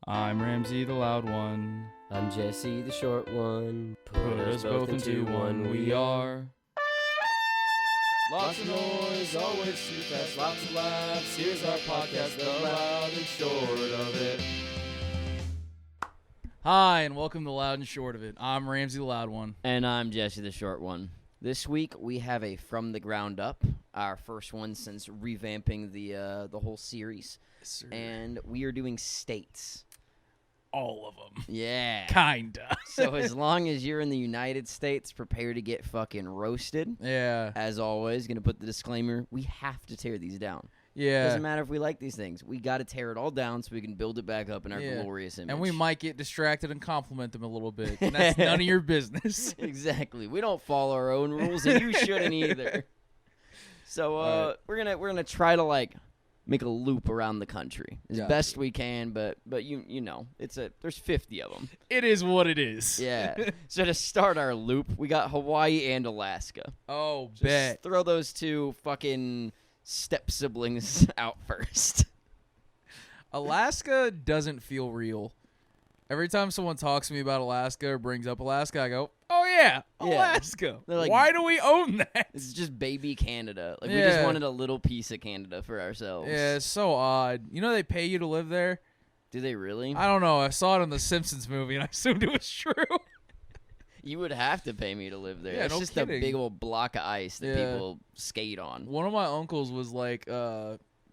I'm Ramsey the loud one. I'm Jesse the short one. Put us both into one, we are. Lots of noise, always too fast, lots of laughs. Here's our podcast, the loud and short of it. Hi, and welcome to Loud and Short of It. I'm Ramsey the loud one. And I'm Jesse the short one. This week we have a From the Ground Up, our first one since revamping the whole series. Yes, and we are doing states. All of them. Yeah. Kinda. So as long as you're in the United States, prepare to get fucking roasted. Yeah. As always, going to put the disclaimer, we have to tear these down. Yeah. Doesn't matter if we like these things. We got to tear it all down so we can build it back up in our glorious image. And we might get distracted and compliment them a little bit. And that's none of your business. Exactly. We don't follow our own rules, and you shouldn't either. So right. we're gonna try to make a loop around the country as best we can, but you know, there's 50 of them. It is what it is. Yeah. So to start our loop, we got Hawaii and Alaska. Oh, Just bet. throw those two fucking step siblings out first. Alaska doesn't feel real. Every time someone talks to me about Alaska or brings up Alaska, I go, oh, yeah, Alaska. They're like, why do we own that? It's just baby Canada. We just wanted a little piece of Canada for ourselves. Yeah, it's so odd. You know they pay you to live there? Do they really? I don't know. I saw it in the Simpsons movie, and I assumed it was true. You would have to pay me to live there. Yeah, it's no just kidding. a big old block of ice that people skate on. One of my uncles was like,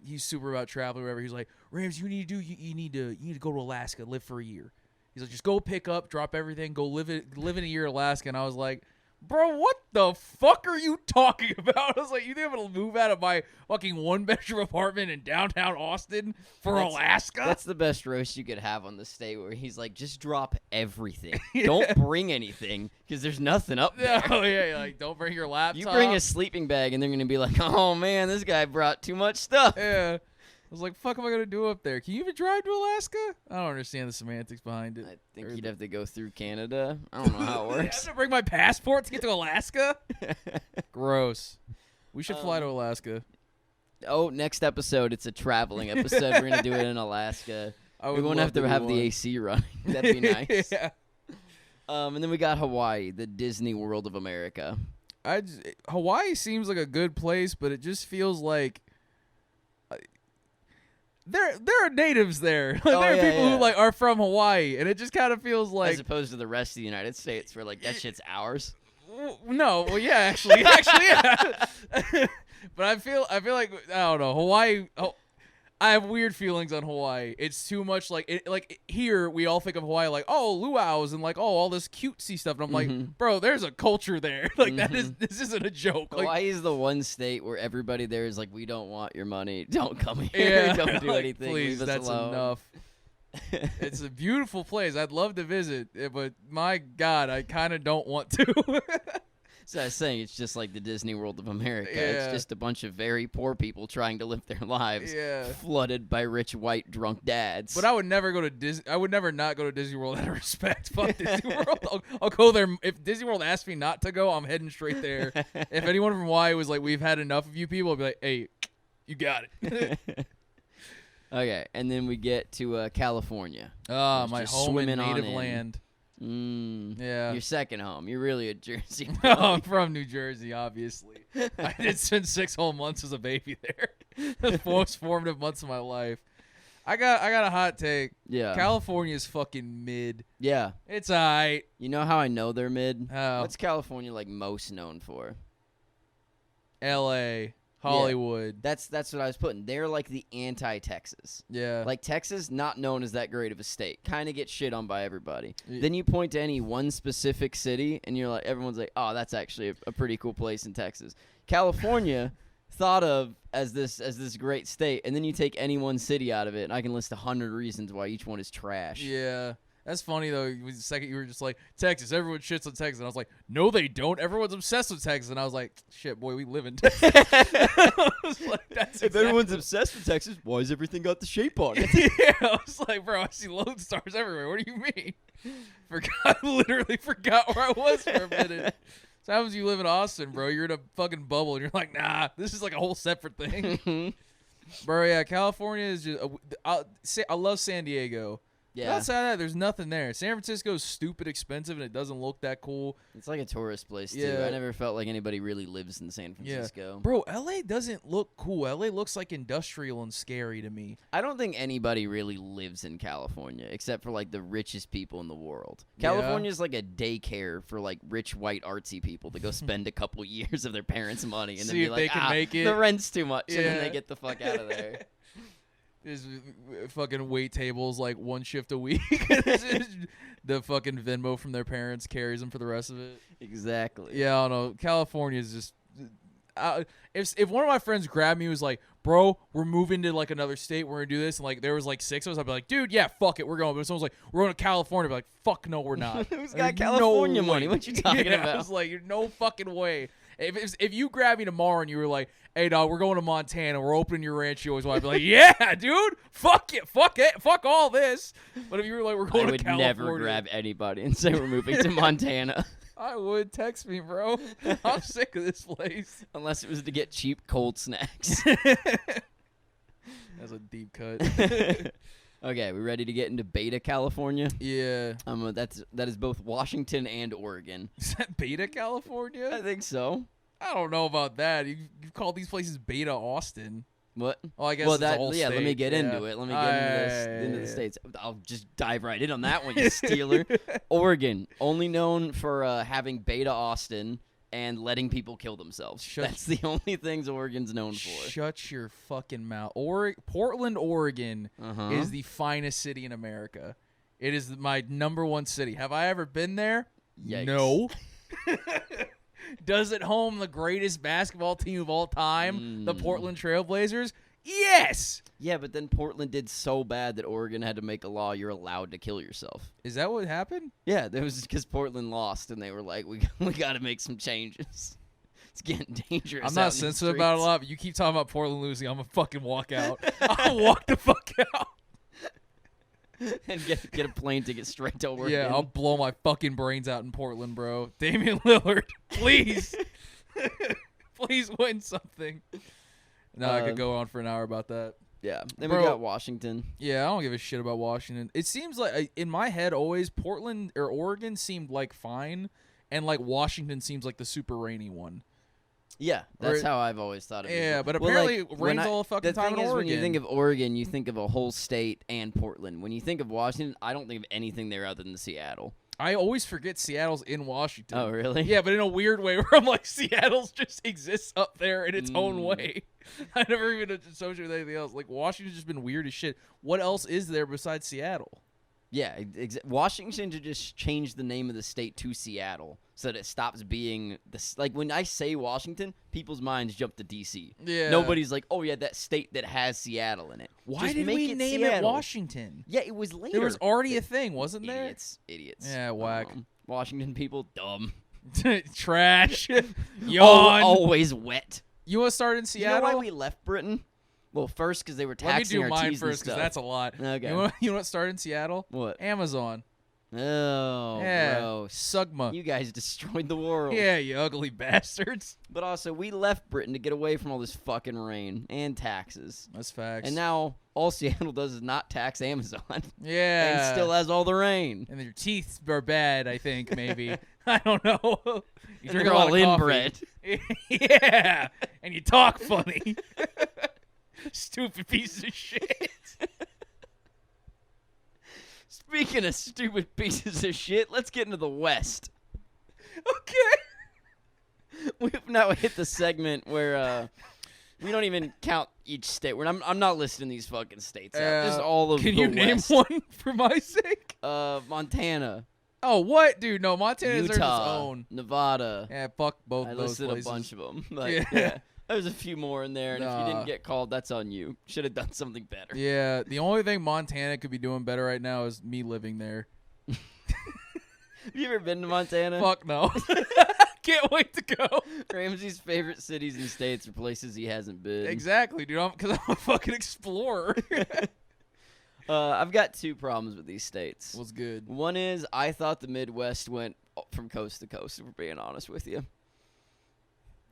he's super about traveling or whatever. He's like, Rams, you need to go to Alaska, live for a year. He's like, just go pick up, drop everything, go live in a year in Alaska. And I was like, bro, what the fuck are you talking about? I was like, you think I'm going to move out of my fucking one-bedroom apartment in downtown Austin for Alaska? That's the best roast you could have on the state, where he's like, just drop everything. Don't bring anything, because there's nothing up there. Oh, yeah, like, don't bring your laptop. You bring a sleeping bag, and they're going to be like, oh, man, this guy brought too much stuff. Yeah. I was like, fuck am I going to do up there? Can you even drive to Alaska? I don't understand the semantics behind it. I think you'd have to go through Canada. I don't know how it I works. have to bring my passport to get to Alaska? Gross. We should fly to Alaska. Oh, next episode, it's a traveling episode. We're going to do it in Alaska. We won't have to have the AC running. That'd be nice. Yeah. And then we got Hawaii, the Disney World of America. Hawaii seems like a good place, but it just feels like there are natives there. There are people who are from Hawaii, and it just kind of feels like, as opposed to the rest of the United States, where that shit's ours. No, well, yeah, actually, yeah. But I feel like, I don't know, Hawaii. I have weird feelings on Hawaii. It's too much here we all think of Hawaii like, oh, luau's and all this cutesy stuff, and I'm like, bro, there's a culture there. This isn't a joke. Hawaii is the one state where everybody there is like, we don't want your money. Don't come here. Yeah, Don't do anything. Please, Leave us that's alone. enough. It's a beautiful place. I'd love to visit, but my God, I kind of don't want to. So I was saying, it's just like the Disney World of America. Yeah. It's just a bunch of very poor people trying to live their lives, flooded by rich white drunk dads. But I would never go to Disney. I would never not go to Disney World out of respect. Fuck Disney World. I'll go there. If Disney World asks me not to go, I'm heading straight there. If anyone from Hawaii was like, we've had enough of you people, I'd be like, hey, you got it. Okay, and then we get to California. My just home and swimming on native in. land. Yeah. Your second home. You're really a Jersey boy. No, I'm from New Jersey, obviously. I did spend 6 whole months as a baby there. The most formative months of my life. I got a hot take. Yeah. California's fucking mid. Yeah. It's aight. You know how I know they're mid? How? What's California most known for? L.A., Hollywood. Yeah. That's what I was putting. They're like the anti-Texas. Yeah. Like Texas, not known as that great of a state. Kind of gets shit on by everybody. Then you point to any one specific city, and you're like, everyone's like, oh, that's actually a pretty cool place in Texas. California, thought of as this great state, and then you take any one city out of it, and I can list 100 reasons why each one is trash. Yeah. That's funny, though. The second you were just like, Texas, everyone shits on Texas. And I was like, no, they don't. Everyone's obsessed with Texas. And I was like, shit, boy, we live in Texas. I was like, that's if everyone's obsessed with Texas, why has everything got the shape on it? Yeah, I was like, bro, I see Lone Stars everywhere. What do you mean? Literally forgot where I was for a minute. So happens you live in Austin, bro. You're in a fucking bubble, and you're like, nah, this is like a whole separate thing. Bro, yeah, California is just... I love San Diego. Yeah. Outside of that, there's nothing there. San Francisco's stupid expensive, and it doesn't look that cool. It's like a tourist place, too. Yeah. I never felt like anybody really lives in San Francisco. Bro, L.A. doesn't look cool. L.A. looks like industrial and scary to me. I don't think anybody really lives in California except for, like, the richest people in the world. Yeah. California's like a daycare for, like, rich, white, artsy people to go spend a couple years of their parents' money and then See be if like, they can make it. the rent's too much, and Yeah. then they get the fuck out of there. There's fucking wait tables like one shift a week. The fucking Venmo from their parents carries them for the rest of it. Exactly. Yeah, I don't know. California is just. If one of my friends grabbed me and was like, "Bro, we're moving to like another state. We're gonna do this," and like there was like 6 of us, I'd be like, "Dude, yeah, fuck it, we're going." But if someone's like, "We're going to California," I'd be like, "Fuck no, we're not." Who's got There's California no money? way. What you talking Yeah, about? I was like, "No fucking way." If you grab me tomorrow and you were like, "Hey, dog, we're going to Montana. We're opening your ranch," you always want to be like, "Yeah, dude, fuck it, fuck all this." But if you were like, "We're going I to would California," never grab anybody and say we're moving to Montana. I would. Text me, bro. I'm sick of this place. Unless it was to get cheap cold snacks. That's a deep cut. Okay, we ready to get into Beta, California? Yeah. That is both Washington and Oregon. Is that Beta, California? I think so. I don't know about that. You've called these places Beta Austin. What? Oh, I guess Well, it's a whole yeah. Let me state. get into it. Let me get into the Yeah. states. I'll just dive right in on that one, you stealer. Oregon, only known for having Beta Austin and letting people kill themselves. That's the only things Oregon's known for. Shut your fucking mouth. Portland, Oregon Uh-huh. is the finest city in America. It is my #1 city. Have I ever been there? Yikes. No. Does it home the greatest basketball team of all time, the Portland Trailblazers? Yes. Yeah, but then Portland did so bad that Oregon had to make a law you're allowed to kill yourself. Is that what happened? Yeah, that was because Portland lost, and they were like, we got to make some changes. It's getting dangerous. I'm not sensitive about it a lot, but you keep talking about Portland losing, I'm going to fucking walk out. I'll walk the fuck out. And get a plane ticket straight to Oregon. Yeah, I'll blow my fucking brains out in Portland, bro. Damian Lillard, please. Please win something. No, I could go on for an hour about that. Yeah. Then Bro. we got Washington. Yeah, I don't give a shit about Washington. It seems like, in my head, always Portland or Oregon seemed like fine, and like Washington seems like the super rainy one. Yeah, that's Or- how I've always thought of it. Yeah, but Well, apparently like, it when rains I- all the fucking time in The thing is, Oregon. when you think of Oregon, you think of a whole state and Portland. When you think of Washington, I don't think of anything there other than Seattle. I always forget Seattle's in Washington. Oh, really? Yeah, but in a weird way where I'm like, Seattle's just exists up there in its own way. I never even associate with anything else. Like, Washington's just been weird as shit. What else is there besides Seattle? Yeah, Washington should just change the name of the state to Seattle so that it stops being this. Like when I say Washington, people's minds jump to D.C. Yeah. Nobody's like, oh yeah, that state that has Seattle in it. Why Just did make we it name it Seattle. Washington? Yeah, it was later. There was already a thing, wasn't there? Idiots. Yeah, whack. Washington people, dumb. Trash. Yawn. Always wet. You want to start in You Seattle? know why we left Britain? Well, first because they were Let me taxing do our mine cheese first and because stuff. that's a lot. Okay. You want to start in Seattle? What? Amazon. Oh, Yeah. gross. Sugma. You guys destroyed the world. Yeah, you ugly bastards. But also, we left Britain to get away from all this fucking rain and taxes. That's facts. And now, all Seattle does is not tax Amazon. yeah. And still has all the rain. And then your teeth are bad, I think, maybe. I don't know. You And drink they're a lot all of coffee. inbred. Yeah. And you talk funny. Stupid pieces of shit. Speaking of stupid pieces of shit, let's get into the West. Okay. We've now hit the segment where we don't even count each state. I'm not listing these fucking states out. Just all of Can the you name West. one for my sake? Montana, Oh, what? Dude, no. Montana deserves its Utah, own. Nevada. Yeah, fuck both I of those listed places. a bunch of them. But Yeah. yeah. There's a few more in there, and if you Nah. didn't get called, that's on you. Should have done something better. Yeah, the only thing Montana could be doing better right now is me living there. Have you ever been to Montana? Fuck no. Can't wait to go. Ramsey's favorite cities and states are places he hasn't been. Exactly, dude. Because I'm a fucking explorer. I've got two problems with these states. Was good. One is I thought the Midwest went from coast to coast, if we're being honest with you.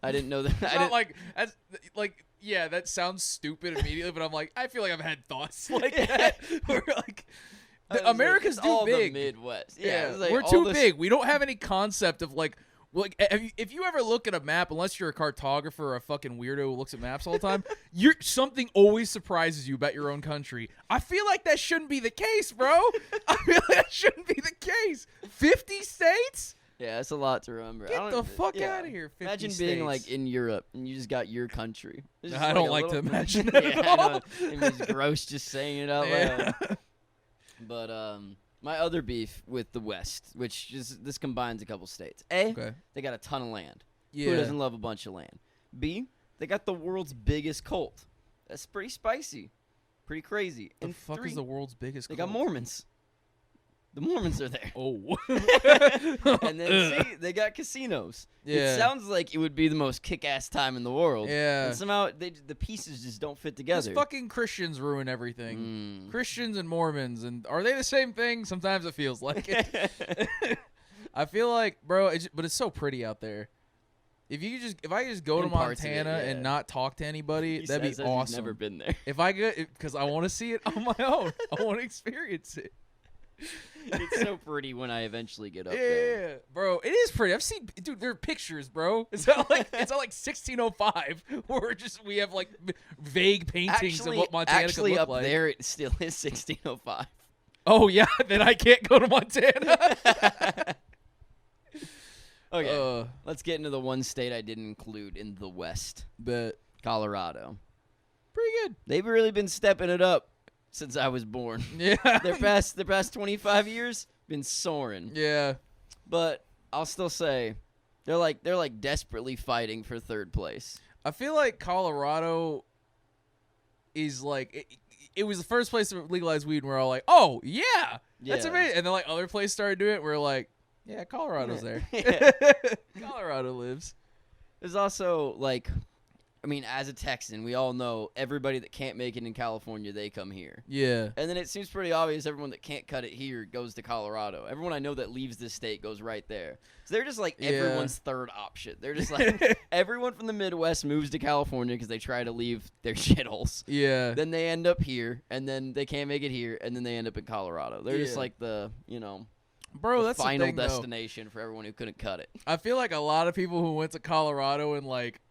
I didn't know that. It's not like that's like that sounds stupid immediately, but I'm like I feel like I've had thoughts like that where like America's it's too all big. The Midwest. Yeah, it's like we're all too this- big. We don't have any concept of like if you ever look at a map, unless you're a cartographer or a fucking weirdo who looks at maps all the time, something always surprises you about your own country. I feel like that shouldn't be the case, bro. I feel like that shouldn't be the case. 50 states? Yeah, it's a lot to remember. Get the fuck out of here. 50 Imagine states. being like in Europe and you just got your country. It's just I don't a like to little- imagine that yeah, at I all. know. It's gross just saying it out Yeah. loud. But my other beef with the West, which this combines a couple states. A, Okay. they got a ton of land. Yeah. Who doesn't love a bunch of land? B, they got the world's biggest cult. That's pretty spicy, pretty crazy. The And fuck three, is the world's biggest they cult? got Mormons. The Mormons are there. Oh. And then C, they got casinos. Yeah. It sounds like it would be the most kick-ass time in the world. Yeah. And somehow the pieces just don't fit Because together. fucking Christians ruin everything. Mm. Christians and Mormons, and are they the same thing? Sometimes it feels like it. I feel like, bro, but it's so pretty out there. If I could just go In to parts of it, Montana yeah. and not talk to anybody, He that'd be says awesome. He's never been there. If I could, because I want to see it on my own. I want to experience it. It's so pretty when I eventually get up Yeah, there. bro, it is pretty. I've seen, dude. There are pictures, bro. It's not like 1605, where we have like vague paintings of what Montana could Actually look up like. there, it still is 1605. Oh yeah, then I can't go to Montana. Okay, let's get into the one state I didn't include in the West. But Colorado. pretty good. They've really been stepping it up since I was born. Yeah. their past 25 years been soaring. Yeah. But I'll still say they're like desperately fighting for third place. I feel like Colorado is like it was the first place to legalize weed, and we're all like, oh yeah, that's Yeah. amazing. And then like other places started doing it, we're like, yeah, Colorado's Yeah. there. Yeah. Colorado lives. There's also like, I mean, as a Texan, we all know everybody that can't make it in California, they come here. Yeah. And then it seems pretty obvious everyone that can't cut it here goes to Colorado. Everyone I know that leaves this state goes right there. So they're just like Yeah. everyone's third option. They're just like everyone from the Midwest moves to California because they try to leave their shitholes. Yeah. Then they end up here, and then they can't make it here, and then they end up in Colorado. They're just Yeah. like the, Bro, the that's final the thing, though. destination for everyone who couldn't cut it. I feel like a lot of people who went to Colorado in like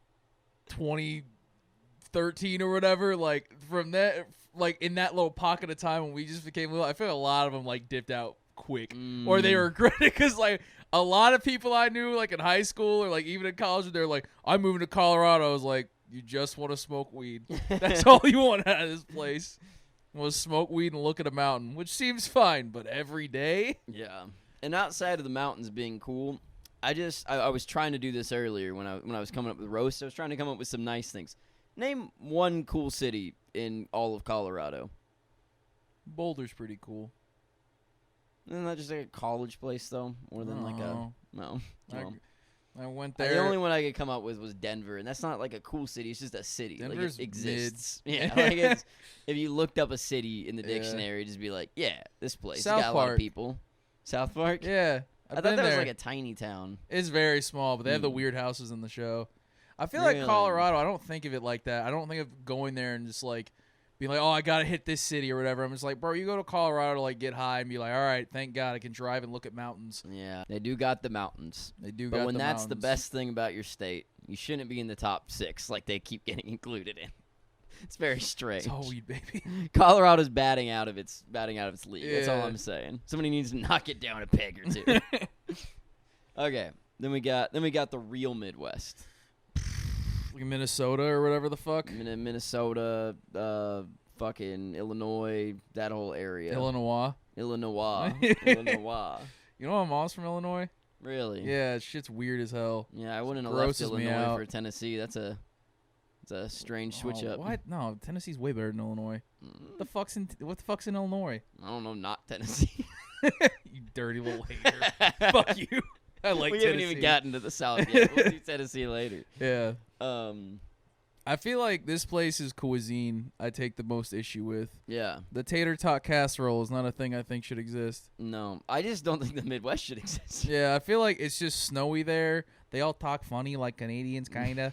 2013 or whatever, like from that, like in that little pocket of time when we just became little, I feel like a lot of them like dipped out quick, or they regret it because like a lot of people I knew like in high school or like even in college, they're like, I'm moving to Colorado. I was like, you just want to smoke weed. That's all you want out of this place. Was smoke weed and look at a mountain, which seems fine, but every day. Yeah. And outside of the mountains being cool, I was trying to do this earlier when I was coming up with roast. I was trying to come up with some nice things. Name one cool city in all of Colorado. Boulder's pretty cool. Isn't that just like a college place though? More than like a no. I went The there. only one I could come up with was Denver, and that's not like a cool city. It's just a city. Denver's like it exists. mid. Yeah, like it's, if you looked up a city in the Yeah. dictionary, just be like, yeah, this place. South It's got a lot of Park. people. South Park. Yeah, I I've thought been that was there. like a tiny town. It's very small, but they have the Hmm. weird houses in the show. I feel Really? like Colorado, I don't think of it like that. I don't think of going there and just like being like, oh, I gotta hit this city or whatever. I'm just like, bro, you go to Colorado to like get high and be like, all right, thank God I can drive and look at mountains. Yeah, they do got the mountains. They do. But got when the that's the mountains. best thing about your state, you shouldn't be in the top 6 like they keep getting included in. It's very strange. It's all weed, baby. Colorado's batting out of its league. That's all Yeah. I'm saying. Somebody needs to knock it down a peg or two. Okay, then we got the real Midwest. Like Minnesota or whatever the fuck. Minnesota, fucking Illinois, that whole area. Illinois. Illinois. You know my mom's from Illinois? Really? Yeah, shit's weird as hell. Yeah, I wouldn't have left Grosses me Illinois out. for Tennessee. That's a strange switch Oh, up. What? No, Tennessee's way better than Illinois. Mm, What the fuck's in Illinois? I don't know, not Tennessee. You dirty little hater. Fuck you. I like we Tennessee. haven't even gotten to the South yet. We'll do Tennessee later. Yeah. I I feel like this place's cuisine I take the most issue with. yeah. The tater tot casserole is not a thing I think should exist. No, I just don't think the Midwest should exist. Yeah, I feel like it's just snowy there. They all talk funny like Canadians, kinda.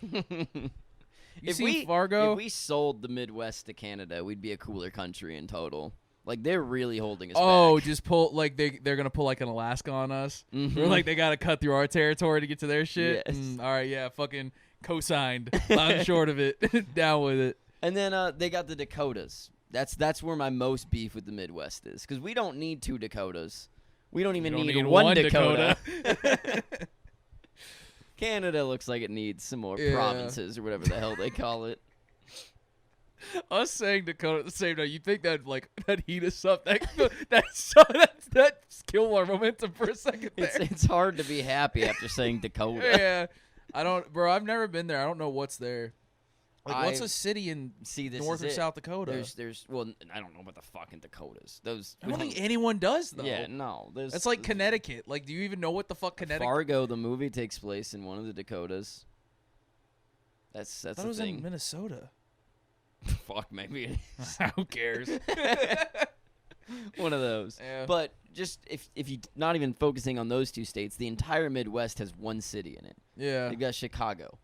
You If see we Fargo? If we sold the Midwest to Canada, we'd be a cooler country in total. Like they're really holding us Oh, back. just pull like they're gonna pull like an Alaska on us. Mhm. Or like they gotta cut through our territory to get to their shit. Yes. All right, yeah, fucking co-signed. Loud and short of it. Down with it. And then they got the Dakotas. That's where my most beef with the Midwest is, because we don't need 2 Dakotas. We don't even don't need need one one Dakota. Canada looks like it needs some more Yeah. provinces or whatever the hell they call it. Us saying Dakota at the same time, you think that like that heat us up? That's kill our momentum for a second there. It's hard to be happy after saying Dakota. Yeah, I don't, bro. I've never been there. I don't know what's there. Like, what's I- a city in See, this North is or it. South Dakota? Well, I don't know about the fucking Dakotas. Those I don't think anyone does though. Yeah, no. That's like Connecticut. Like, do you even know what the fuck Connecticut? Fargo, the movie, takes place in one of the Dakotas. That's I thought the it was thing. in Minnesota. Fuck, maybe it is. Who cares? One of those. Yeah. But just if you not even focusing on those 2 states, the entire Midwest has one city in it. Yeah. They've got Chicago.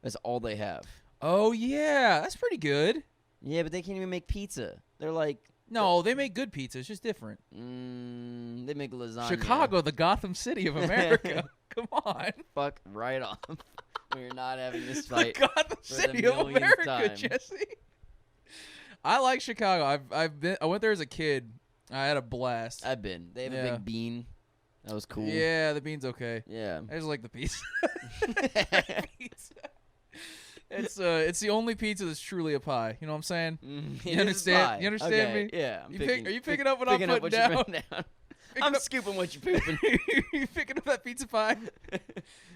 That's all they have. Oh yeah, that's pretty good. Yeah, but they can't even make pizza. They're like, No, they make good pizza. It's just different. they make lasagna. Chicago, the Gotham City of America. Come on. Fuck right off. We're not having this The fight. Gotham for the City of millionth America, time. Jesse. I like Chicago. I went there as a kid. I had a blast. I've been. They have a Yeah. big bean. That was cool. Yeah, the bean's okay. Yeah. I just like the pizza. Pizza. It's the only pizza that's truly a pie. You know what I'm saying? It You is understand- pie. you understand Okay, me? Yeah. I'm Are you picking up what I'm picking up putting what you're down? putting down. Picking I'm up- scooping what you're pooping. you picking up that pizza pie?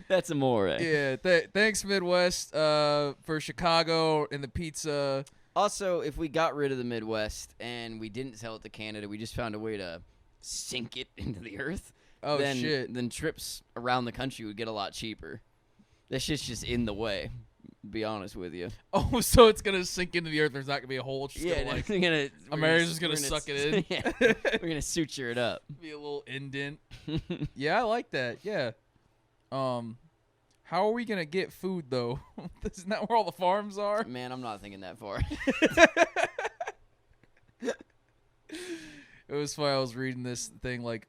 That's amore. Yeah. Thanks Midwest for Chicago and the pizza. Also, if we got rid of the Midwest and we didn't sell it to Canada, we just found a way to sink it into the earth. Oh then, shit. Then trips around the country would get a lot cheaper. That shit's just in the way. To be honest with you. Oh, so it's gonna sink into the earth. There's not gonna be a hole. It's just gonna, like we're America's just gonna suck it in. Yeah, we're gonna suture it up. be a little indent. Yeah, I like that. Yeah. How are we gonna get food though? Isn't that where all the farms are? Man, I'm not thinking that far. It was funny. I was reading this thing like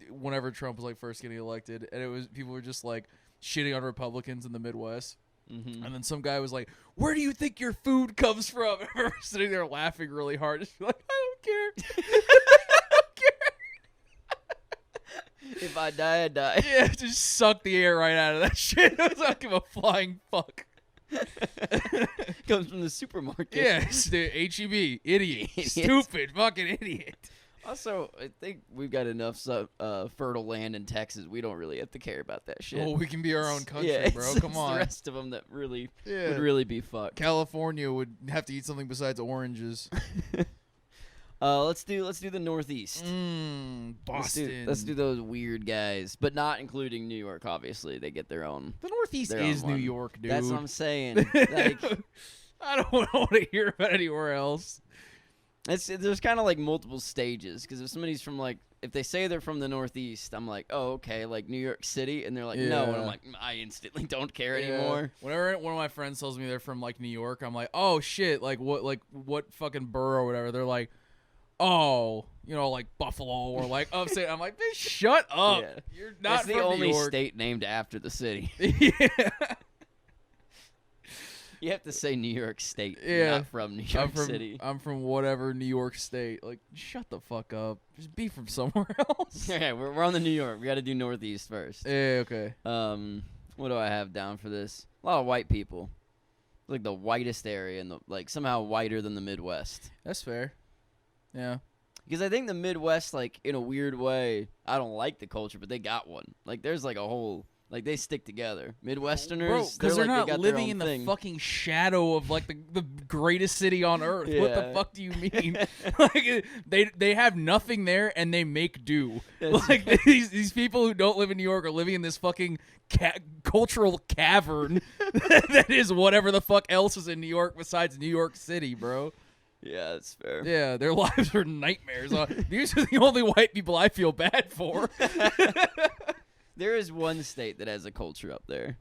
whenever Trump was like first getting elected, and it was people were just like shitting on Republicans in the Midwest. Mm-hmm. And then some guy was like, "Where do you think your food comes from?" And we're sitting there laughing really hard, just like, "I don't care." I don't care. If I die, I die. Yeah, just suck the air right out of that shit. I don't give a flying fuck. Comes from the supermarket. Yeah, it's the HEB, idiot, Idiot. stupid, fucking idiot. Also, I think we've got enough fertile land in Texas. We don't really have to care about that shit. Oh, we can be our own country, yeah, bro. it's Come the on. rest of them that really Yeah. would really be fucked. California would have to eat something besides oranges. Let's do the Northeast. Boston. Let's do those weird guys, but not including New York. Obviously, they get their own. The Northeast their is own New one. York, dude. That's what I'm saying. Like, I don't want to hear about anywhere else. there's kind of like multiple stages, because if somebody's from like, if they say they're from the Northeast, I'm like, oh, okay, like New York City, and they're like, no, and I'm Yeah. like, I instantly don't care Yeah. anymore. Whenever one of my friends tells me they're from like New York, I'm like, oh shit, like what fucking borough or whatever. They're like, oh, like Buffalo or like upstate. I'm like, bitch, shut up. Yeah. You're not That's the from only New York. state named after the city. Yeah. You have to say New York State, Yeah. not from New York City. I'm from whatever New York State. Like, shut the fuck up. Just be from somewhere else. Yeah, we're on the New York. We got to do Northeast first. Yeah, okay. What do I have down for this? A lot of white people. Like the whitest area, and like somehow whiter than the Midwest. That's fair. Yeah. Because I think the Midwest, like in a weird way, I don't like the culture, but they got one. Like there's like a whole, like they stick together. Midwesterners, Bro, because they're like, not they got living their in own the thing. fucking shadow of like the greatest city on earth. What the Yeah. fuck do you mean? Like they have nothing there and they make do. That's Like these people who don't live in New York are living in this fucking cultural cavern that is whatever the fuck else is in New York besides New York City, bro. Yeah, that's fair. Yeah, their lives are nightmares. These are the only white people I feel bad for. There is one state that has a culture up there.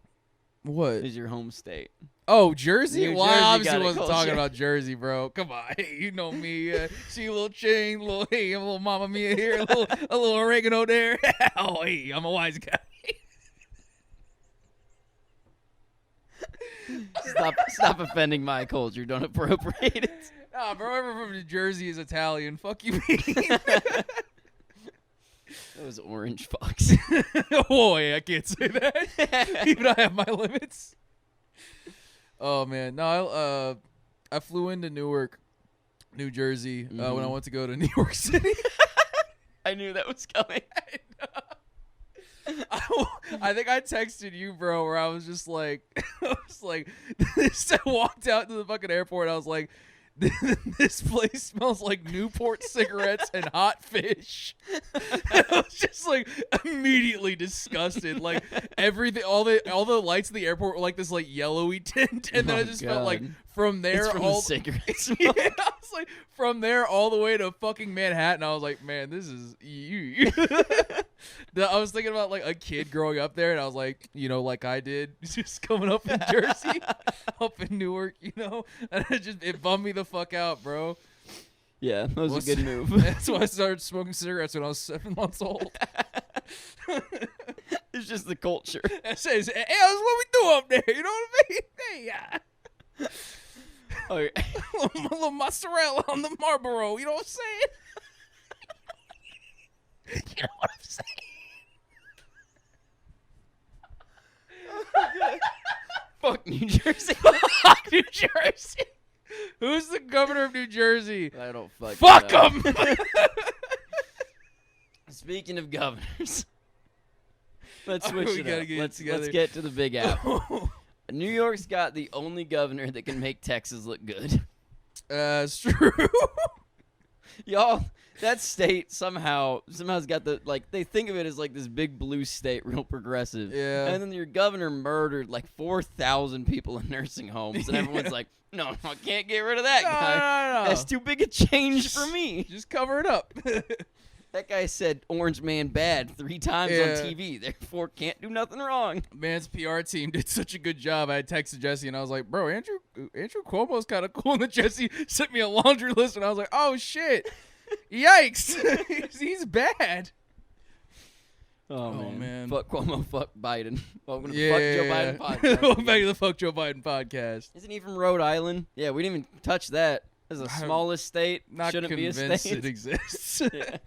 What? Is your home state? Oh, Jersey? New Well, Jersey I got obviously a wasn't culture. talking about Jersey, bro. Come on. Hey, you know me. See a little chain, a little Mamma Mia here, a little oregano there. Oh, hey, I'm a wise guy. Stop offending my culture. Don't appropriate it. Nah, bro, everyone from New Jersey is Italian. Fuck you, mean. That was Orange Fox. Oh, hey, I can't say that. Even I have my limits. Oh, man. No, I flew into Newark, New Jersey when I went to go to New York City. I knew that was coming. I think I texted you, bro, where I was just like, I walked out to the fucking airport. I was like, this place smells like Newport cigarettes and hot fish. I was just like immediately disgusted. Like everything, all the lights in the airport were like this like yellowy tint, and then I just felt like from there It's from all the cigarettes. yeah, I was like from there all the way to fucking Manhattan. I was like, man, this is you. I was thinking about like a kid growing up there, and I was like, like I did, just coming up in Jersey, up in Newark, and it bummed me the fuck out, bro. Yeah, that was a good move. That's why I started smoking cigarettes when I was 7 months old. It's just the culture. It says, hey, that's what we do up there. You know what I mean? Hey, yeah. Okay. a little mozzarella on the Marlboro. You know what I'm saying? You know what I'm saying? Fuck New Jersey. Fuck New Jersey. Who's the governor of New Jersey? I don't Fuck him. Speaking of governors, let's Oh, switch we it gotta up. get it Let's together. get to the Big Apple. New York's got the only governor that can make Texas look good. It's true. Y'all, that state somehow's got they think of it as like this big blue state, real progressive. Yeah. And then your governor murdered like 4,000 people in nursing homes, and everyone's like, no, I can't get rid of that guy. No. That's too big a change for me. Just cover it up. That guy said Orange Man bad 3 times Yeah. on TV, therefore can't do nothing wrong. Man's PR team did such a good job. I had texted Jesse and I was like, bro, Andrew Cuomo's kind of cool. And then Jesse sent me a laundry list and I was like, oh shit. Yikes. He's bad. Oh, man. Fuck Cuomo, fuck Biden. Welcome to the Yeah. Fuck Joe Biden podcast. Welcome back to the Fuck Joe Biden podcast. Isn't he from Rhode Island? Yeah, we didn't even touch that. This is the I'm smallest state. Not Shouldn't be a convinced state. it exists. Yeah.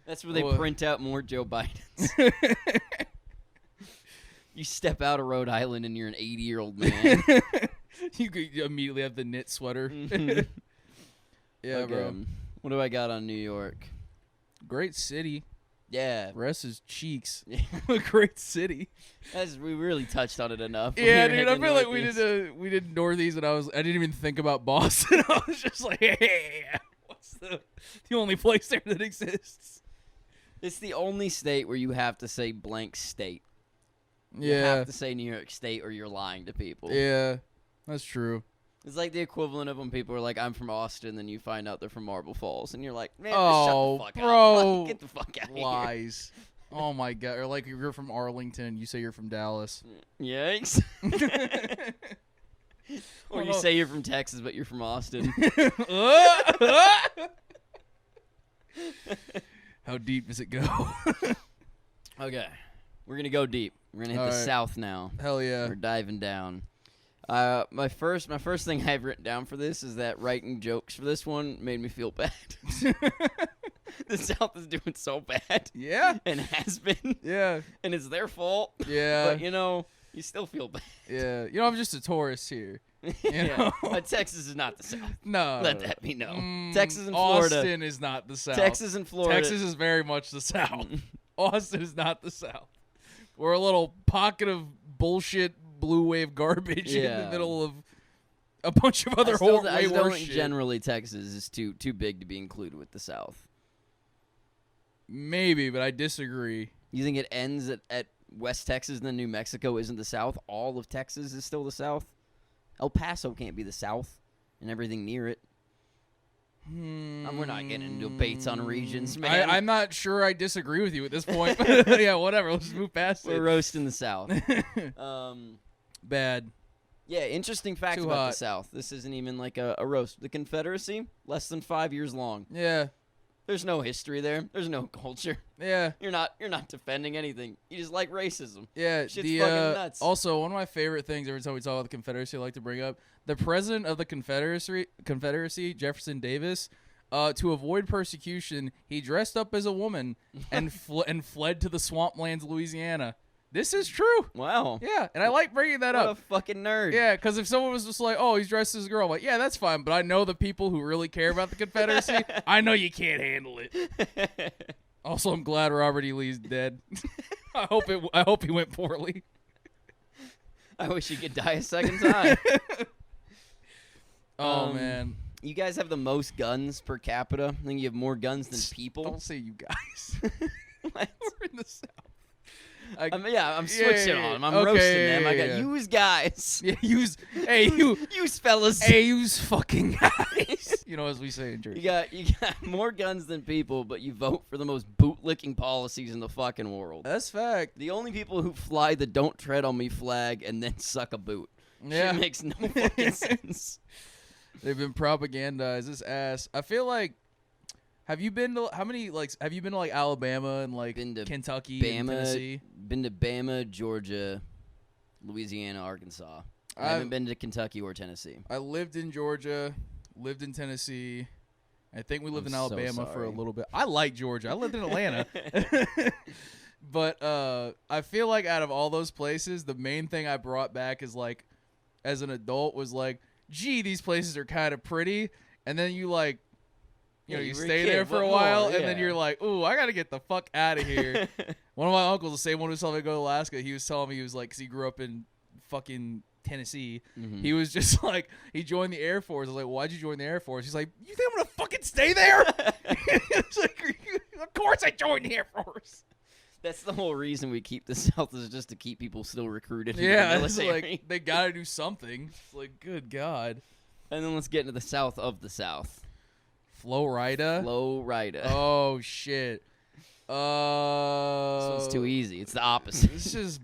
That's where they Well- print out more Joe Bidens. You step out of Rhode Island and you're an 80-year-old man. You could immediately have the knit sweater. Mhm. Yeah, Okay, bro. what do I got on New York? Great city. Yeah. Rest is cheeks. Yeah. Great city. We really touched on it enough. when Yeah, we were dude. I hitting feel the like we did Northeast, and I didn't even think about Boston. I was just like, hey, what's the only place there that exists? It's the only state where you have to say blank state. You Yeah, have to say New York State or you're lying to people. yeah, that's true. It's like the equivalent of when people are like, I'm from Austin, then you find out they're from Marble Falls. And you're like, man, Oh, just shut the fuck bro. up. Like, get the fuck out of here. Lies. Oh my god! Or like if you're from Arlington, you say you're from Dallas. Yikes. Or Oh, you no. say you're from Texas, but you're from Austin. How deep does it go? Okay. We're going to go deep. We're going to hit the Alright. South now. Hell yeah. We're diving down. My first thing I have written down for this is that writing jokes for this one made me feel bad. The South is doing so bad. Yeah. And has been. Yeah. And it's their fault. Yeah. But, you still feel bad. Yeah. I'm just a tourist here. Yeah. know? But Texas is not the South. No. Let that be known. Texas and Florida. Austin is not the South. Texas and Florida. Texas is very much the South. Austin is not the South. We're a little pocket of bullshit blue wave garbage in Yeah. the middle of a bunch of other I still way don't worse think shit. generally Texas is too big to be included with the South. Maybe, but I disagree. You think it ends at West Texas and then New Mexico isn't the South? All of Texas is still the South? El Paso can't be the South and everything near it. We're not getting into debates on regions, man. I'm not sure I disagree with you at this point. But yeah, whatever. Let's just move past We're it. roasting the South. Bad. Yeah, interesting fact Too about hot. the South. This isn't even like a roast. The Confederacy, less than 5 years long. Yeah. There's no history there. There's no culture. Yeah. You're not defending anything. You just like racism. Yeah. Shit's fucking nuts. Also, one of my favorite things every time we talk about the Confederacy, I like to bring up the president of the Confederacy, Jefferson Davis. To avoid persecution, he dressed up as a woman and fled to the swamplands, Louisiana. This is true. Wow. Yeah, and I like bringing that What up. a fucking nerd. Yeah, because if someone was just like, "Oh, he's dressed as a girl," I'm like, "Yeah, that's fine." But I know the people who really care about the Confederacy. I know you can't handle it. Also, I'm glad Robert E. Lee's dead. I hope he went poorly. I wish he could die a second time. Oh man. You guys have the most guns per capita. I think you have more guns than people. Don't say you guys. What? We're in the South. I'm switching on them. I'm Okay, roasting them. I got yeah. use guys. Yeah, use fellas. Hey, use fucking guys. You know, as we say in Jersey. You got more guns than people, but you vote for the most bootlicking policies in the fucking world. That's fact. The only people who fly the "Don't Tread on Me" flag and then suck a boot. Yeah. Shit makes no fucking sense. They've been propagandized. This ass. I feel like. Have you been to Alabama and like Been to Kentucky and Bama, Tennessee? Been to Bama, Georgia, Louisiana, Arkansas. I haven't been to Kentucky or Tennessee. I lived in Georgia, lived in Tennessee. I think we lived I'm in so Alabama for a sorry. little bit. I like Georgia. I lived in Atlanta. But I feel like out of all those places, the main thing I brought back is like, as an adult, was like, gee, these places are kind of pretty. And then you like, you know, Yeah, you you were a stay kid. there for What a while, more? and then Yeah. you're like, ooh, I got to get the fuck out of here. One of my uncles, the same one who told me to go to Alaska, he was telling me, he was like, because he grew up in fucking Tennessee. Mhm. He was just like, he joined the Air Force. I was like, why'd you join the Air Force? He's like, you think I'm going to fucking stay there? It's like, of course I joined the Air Force. That's the whole reason we keep the South, is just to keep people still recruited into Yeah, the it's military. like, they got to do something. It's like, good God. And then let's get into the South of the South. Florida? Florida. Oh, shit. This one's too easy. It's the opposite. This is,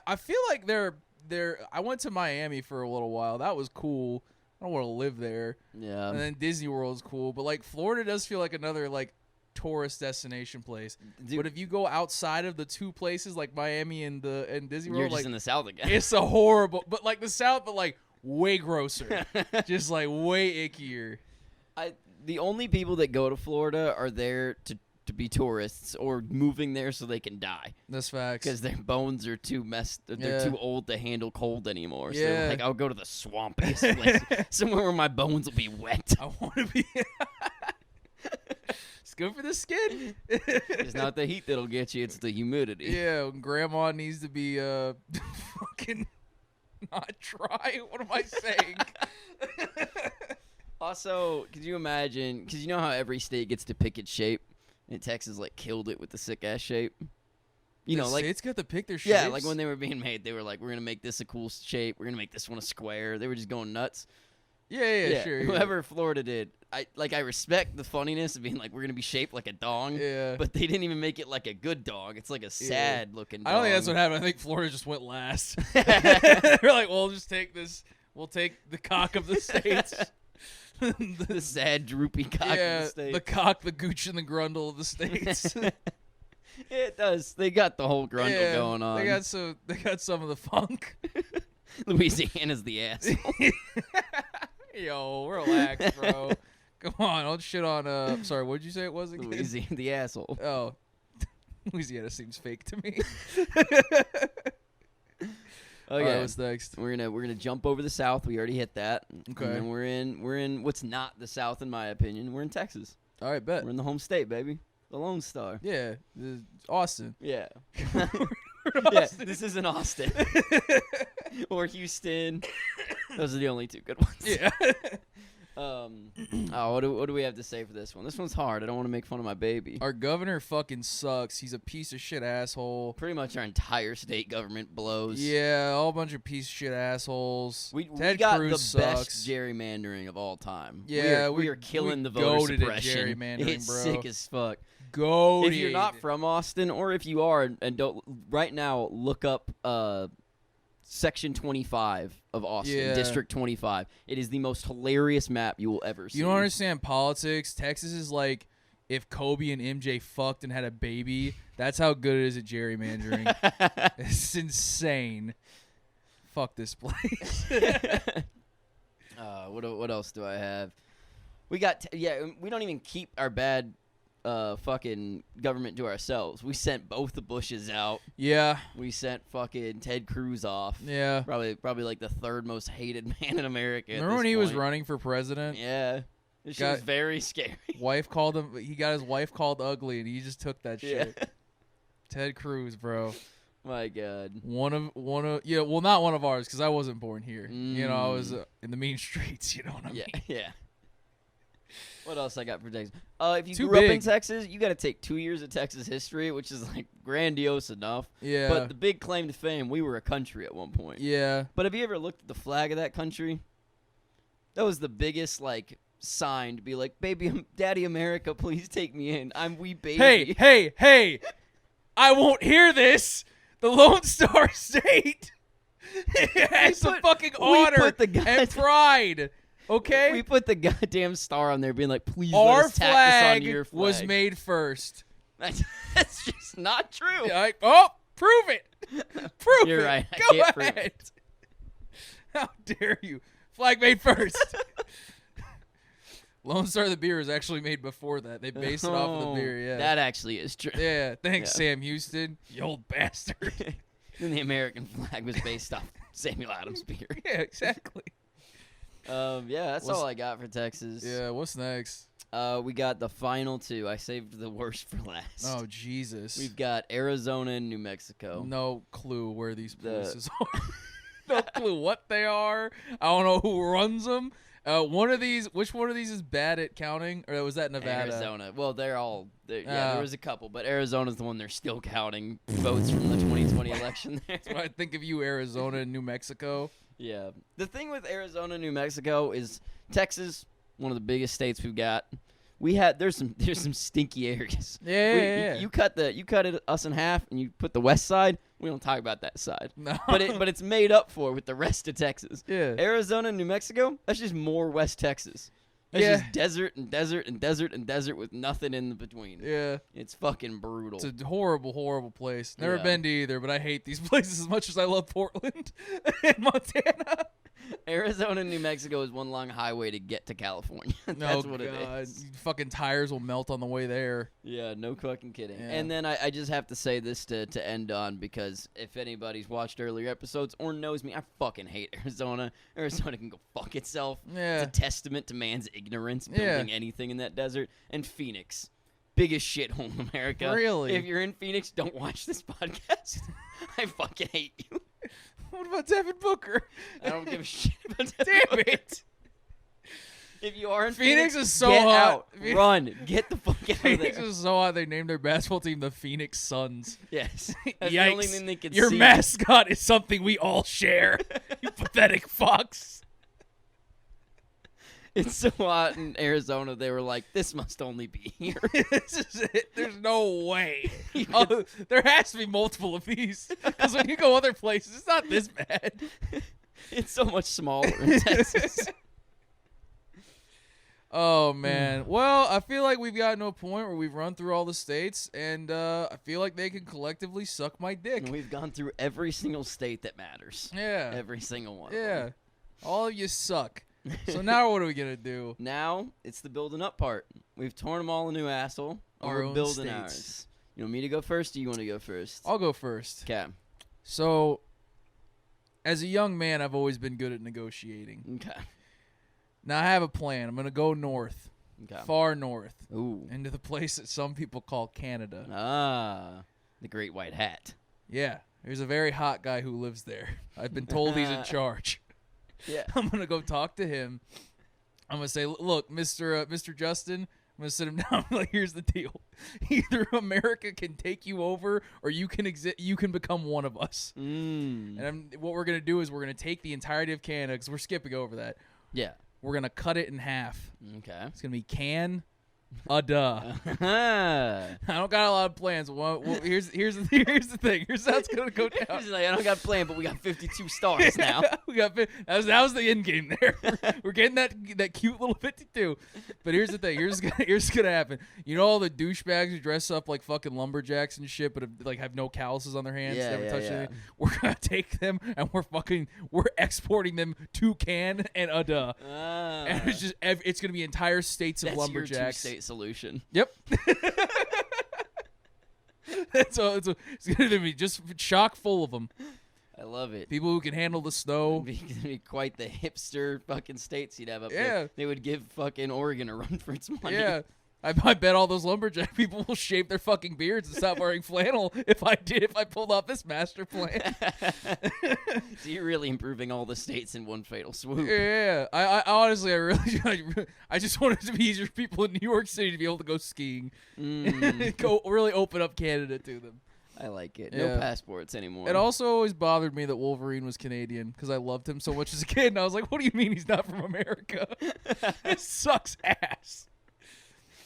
I feel like I went to Miami for a little while. That was cool. I don't want to live there. Yeah. And then Disney World's cool. But, like, Florida does feel like another, like, tourist destination place. Dude, But if you go outside of the two places, like Miami and Disney you're World, just like, in the South again. it's a horrible, but like the South, but like way grosser. Just like way ickier. The only people that go to Florida are there to be tourists or moving there so they can die That's facts. because their bones are too messed. They're Yeah. too old to handle cold anymore. So Yeah. they're like, I'll go to the swampiest place, somewhere where my bones will be wet. I want to be. It's good for the skin. It's not the heat that'll get you; it's the humidity. Yeah, grandma needs to be fucking not dry. What am I saying? Also, could you imagine? Because you know how every state gets to pick its shape, and Texas like killed it with the sick ass shape. You know, like it's got to pick their shapes. yeah, like when they were being made, they were like, "We're gonna make this a cool shape. We're gonna make this one a square." They were just going nuts. Yeah, sure. Yeah. Whoever Florida did, I respect the funniness of being like, "We're gonna be shaped like a dong," Yeah. but they didn't even make it like a good dog. It's like a sad looking. I don't think that's dong. what happened. I think Florida just went last. They're like, well, we'll just take this. We'll take the cock of the states. the sad droopy cock of the state. the cock, the gooch, and the grundle of the states. It does. They got the whole grundle going on. They got some of the funk. Louisiana's the asshole. Yo, relax, bro. Come on, don't shit on. Sorry, what did you say it was again? Louisiana, the asshole. Oh, Louisiana seems fake to me. Oh All yeah, right, what's next? we're gonna jump over the South. We already hit that. Okay. And then we're in what's not the South in my opinion. We're in Texas. All right, bet. We're in the home state, baby. The Lone Star. Yeah, Austin. Yeah. We're in Yeah, Austin. this isn't Austin or Houston. Those are the only two good ones. Yeah. What do we have to say for this one? This one's hard. I don't want to make fun of my baby. Our governor fucking sucks. He's a piece of shit asshole. Pretty much our entire state government blows. Yeah, all bunch of piece of shit assholes. We Ted got Cruz the sucks. best gerrymandering of all time. Yeah, we are killing the voter goated at suppression. gerrymandering, It's bro. sick as fuck. Goated. If you're not from Austin, or if you are and don't right now, look up Section 25 of Austin, Yeah. District 25. It is the most hilarious map you will ever see. You don't understand politics. Texas is like if Kobe and MJ fucked and had a baby. That's how good it is at gerrymandering. It's insane. Fuck this place. What else do I have? We got we don't even keep our bad fucking government to ourselves. We sent both the Bushes out. Yeah. We sent fucking Ted Cruz off. Yeah. Probably like the third most hated man in America. Remember when he was running for president? Yeah. This shit was very scary. Wife called him. He got his wife called ugly, and he just took that shit. Yeah. Ted Cruz, bro. My God. One of well, not one of ours because I wasn't born here. You know, I was in the mean streets. You know what I mean? Yeah. What else I got for Texas? If you Too grew up in big. Texas, you got to take 2 years of Texas history, which is like grandiose enough. Yeah. But the big claim to fame, we were a country at one point. Yeah. But have you ever looked at the flag of that country? That was the biggest like sign to be like, "Baby, Daddy America, please take me in. I'm wee baby." Hey! I won't hear this. The Lone Star State has some fucking honor and pride. Okay? We put the goddamn star on there being like, please Our let us tack this on flag your flag. was made first. That's just not true. Prove it. Prove You're it. right. I Go can't prove ahead. it. How dare you? Flag made first. Lone Star the beer was actually made before that. They based it off of the beer, yeah. That actually is true. Yeah, thanks, Sam Houston. You old bastard. And the American flag was based off Samuel Adams beer. Yeah, exactly. That's all I got for Texas. Yeah, what's next? We got the final two. I saved the worst for last. Oh, Jesus. We've got Arizona and New Mexico. No clue where these places are. No clue what they are. I don't know who runs them. Which one of these is bad at counting? Or was that Nevada? Arizona. Well, there was a couple, but Arizona's the one they're still counting votes from the 2020 election there. That's what I think of you, Arizona and New Mexico. Yeah. The thing with Arizona and New Mexico is Texas, one of the biggest states we've got. There's some stinky areas. Yeah. You cut us in half and you put the west side. We don't talk about that side. No. But it's made up for with the rest of Texas. Yeah. Arizona and New Mexico, that's just more West Texas. That's just desert and desert and desert and desert with nothing in between. Yeah. It's fucking brutal. It's a horrible, horrible place. Never Yeah. been to either, but I hate these places as much as I love Portland and Montana. Arizona and New Mexico is one long highway to get to California. That's what it is. Fucking tires will melt on the way there. Yeah, no fucking kidding. Yeah. And then I just have to say this to end on, because if anybody's watched earlier episodes or knows me, I fucking hate Arizona. Arizona can go fuck itself. Yeah. It's a testament to man's ignorance building anything in that desert. And Phoenix, biggest shithole in America. Really? If you're in Phoenix, don't watch this podcast. I fucking hate you. What about Devin Booker? I don't give a shit about that. Damn it. If you are in Phoenix is so get hot. out. Run. Get the fuck out of Phoenix there. is so hot they named their basketball team the Phoenix Suns. Yes. That's Yikes. the only thing they can Your see. mascot is something we all share. You pathetic fucks. It's so hot in Arizona, they were like, this must only be here. This is it. There's no way. There has to be multiple of these. Because when you go other places, it's not this bad. It's so much smaller in Texas. Oh, man. Well, I feel like we've gotten to a point where we've run through all the states, and I feel like they can collectively suck my dick. And we've gone through every single state that matters. Yeah. Every single one. Of Yeah. them. All of you suck. So now what are we going to do? Now, it's the building up part. We've torn them all a new asshole. And Our we're own building states. ours. You want me to go first, or you want to go first? I'll go first. Okay. So, as a young man, I've always been good at negotiating. Okay. Now, I have a plan. I'm going to go north, Okay. far north, Ooh. into the place that some people call Canada. Ah. The Great White Hat. Yeah, there's a very hot guy who lives there. I've been told he's in charge. Yeah. I'm going to go talk to him, I'm gonna say, look, Mr. Justin. I'm gonna sit him down. And be like, here's the deal: either America can take you over, or you can You can become one of us. And what we're gonna do is we're gonna take the entirety of Canada, because we're skipping over that. Yeah. We're gonna cut it in half. Okay. It's gonna be can. I don't got a lot of plans. Well, here's the thing. Here's how it's gonna go down. He's like, I don't got a plan, but we got 52 stars now. We got that was the end game there. We're getting that cute little 52. But here's the thing. Here's what's gonna happen. You know all the douchebags who dress up like fucking lumberjacks and shit, but have no calluses on their hands, never touched anything. We're gonna take them and we're exporting them to Can and and it's gonna be entire states of lumberjacks. Your two-state solution. Yep. It's gonna be just chock full of them. I love it. People who can handle the snow. It'd be quite the hipster fucking states you'd have up there. They would give fucking Oregon a run for its money. Yeah. I bet all those lumberjack people will shave their fucking beards and stop wearing flannel if I pulled off this master plan. So you're really improving all the states in one fatal swoop. Yeah. I honestly, I just want it to be easier for people in New York City to be able to go skiing. Go really open up Canada to them. I like it. No passports anymore. It also always bothered me that Wolverine was Canadian because I loved him so much as a kid, and I was like, what do you mean he's not from America? It sucks ass.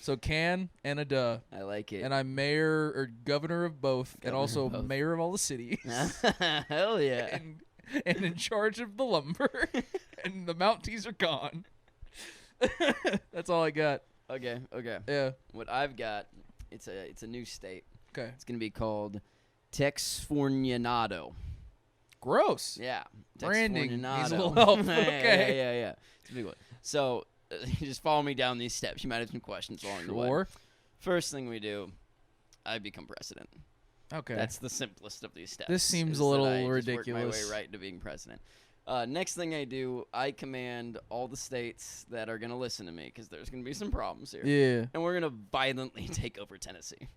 So Can and I like it. And I'm mayor or governor of both, and also mayor of all the cities. Hell yeah. And in charge of the lumber. And the Mounties are gone. That's all I got. Okay. Yeah. What I've got, it's a new state. Okay. It's gonna be called Texfornianado. Gross. Yeah. Branding needs a little Texfornianado. help. Okay. Yeah. It's a big one. So just follow me down these steps. You might have some questions along the way. First thing we do, I become president. Okay. That's the simplest of these steps. This seems a little ridiculous. Work my way right into being president. Next thing I do, I command all the states that are going to listen to me, because there's going to be some problems here. Yeah. And we're going to violently take over Tennessee.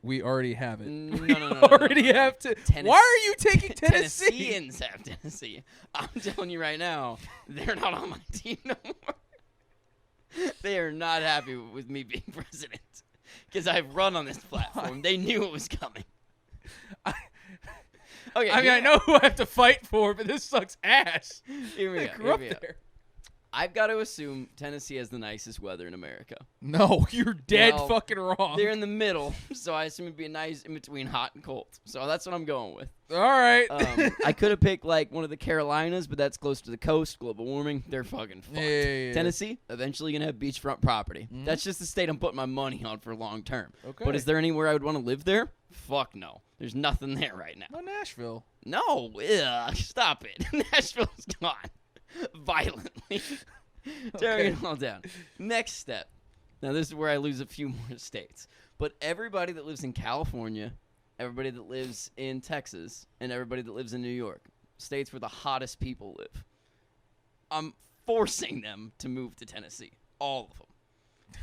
We already have it. No. Already have to. Why are you taking Tennessee? Tennesseans have Tennessee. I'm telling you right now, they're not on my team no more. They are not happy with me being president because I've run on this platform. They knew it was coming. Okay. I know who I have to fight for, but this sucks ass. Here we I go. grew up there. I've got to assume Tennessee has the nicest weather in America. No, you're dead fucking wrong. They're in the middle, so I assume it'd be a nice in between hot and cold. So that's what I'm going with. All right. I could have picked like one of the Carolinas, but that's close to the coast. Global warming, they're fucking fucked. Yeah. Tennessee, eventually gonna have beachfront property. Mm-hmm. That's just the state I'm putting my money on for long term. Okay. But is there anywhere I would want to live there? Fuck no. There's nothing there right now. No, Nashville. No, stop it. Nashville's gone violently. Tearing it all down. Next step. Now, this is where I lose a few more states. But everybody that lives in California, everybody that lives in Texas, and everybody that lives in New York, states where the hottest people live, I'm forcing them to move to Tennessee. All of them.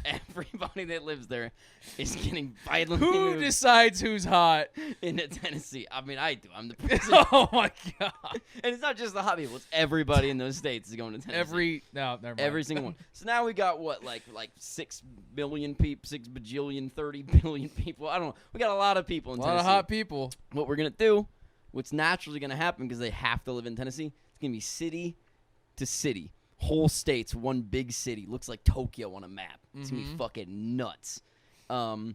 Everybody that lives there is getting violently Who moved decides who's hot? into Tennessee. I mean, I do. I'm the president. Oh, my God. And it's not just the hot people. It's everybody in those states is going to Tennessee. Never mind. Every single one. So now we got what, like 6 billion people, 6 bajillion, 30 billion people. I don't know. We got a lot of people in Tennessee. A lot of hot people. What we're going to do, what's naturally going to happen because they have to live in Tennessee, it's going to be city to city. Whole states, one big city. Looks like Tokyo on a map. It's going to be fucking nuts. And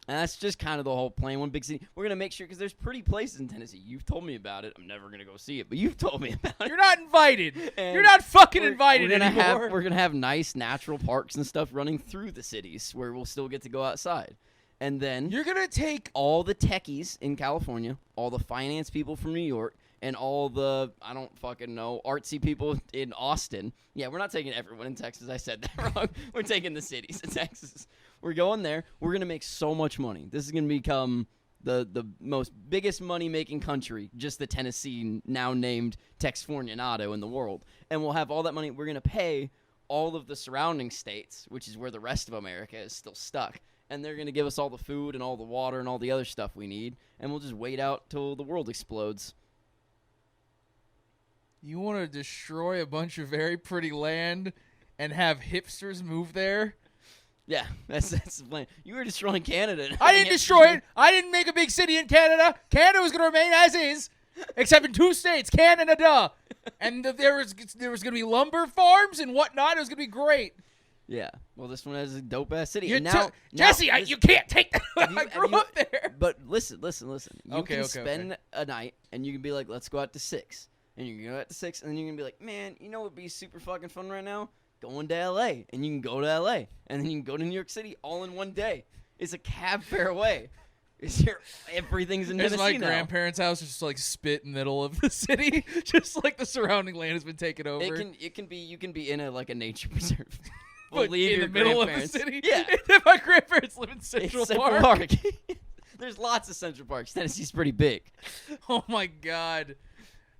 that's just kind of the whole plan. One big city. We're going to make sure, because there's pretty places in Tennessee. You've told me about it. I'm never going to go see it, but you've told me about it. You're not invited. You're not fucking invited anymore. We're going to have nice natural parks and stuff running through the cities where we'll still get to go outside. And then you're going to take all the techies in California, all the finance people from New York, and all the, I don't fucking know, artsy people in Austin. Yeah, we're not taking everyone in Texas. I said that wrong. We're taking the cities in Texas. We're going there. We're going to make so much money. This is going to become the most biggest money-making country, just the Tennessee, now named Texfornianado, in the world. And we'll have all that money. We're going to pay all of the surrounding states, which is where the rest of America is still stuck. And they're going to give us all the food and all the water and all the other stuff we need. And we'll just wait out till the world explodes. You want to destroy a bunch of very pretty land and have hipsters move there? Yeah, that's the plan. You were destroying Canada. I didn't destroy it. I didn't make a big city in Canada. Canada was going to remain as is, except in 2 states, Canada. And there was going to be lumber farms and whatnot. It was going to be great. Yeah. Well, this one has a dope ass city. You And now, Jesse, you can't take that. Have you- I grew have you- up there. But listen. You Okay, can okay, spend a night and you can be like, let's go out to 6. And you can go out to 6 and then you're going to be like, man, you know what would be super fucking fun right now? Going to L.A. And you can go to L.A. And then you can go to New York City all in one day. It's a cab fare away. Everything's in There's Tennessee my now. grandparents' house, just like spit in the middle of the city, just like the surrounding land has been taken over. You can be in a nature preserve. But Leave in your the middle of the grandparents. city. Yeah. My grandparents live in It's Central Central Park. There's lots of Central Parks. Tennessee's pretty big. Oh my god.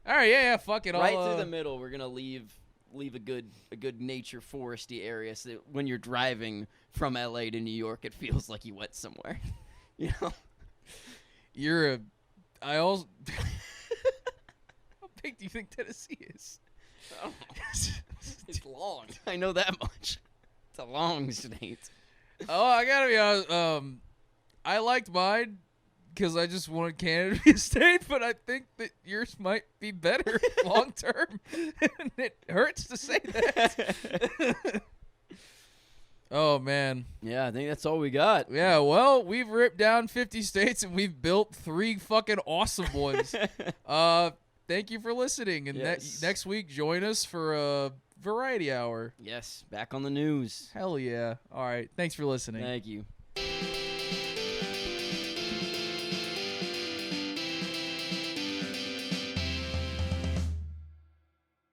All right, yeah, fuck it. Right through the middle, we're gonna leave a good nature foresty area, so that when you're driving from LA to New York, it feels like you went somewhere. You know. I also. How big do you think Tennessee is? Oh, it's long. I know that much. It's a long state. Oh, I gotta be honest. I liked mine because I just wanted Canada to be a state, but I think that yours might be better long term. And it hurts to say that. Oh man. Yeah, I think that's all we got. Yeah, well, we've ripped down 50 states and we've built 3 fucking awesome ones. Thank you for listening. And Yes. next week, join us for a variety hour. Yes, back on the news. Hell yeah. All right. Thanks for listening. Thank you.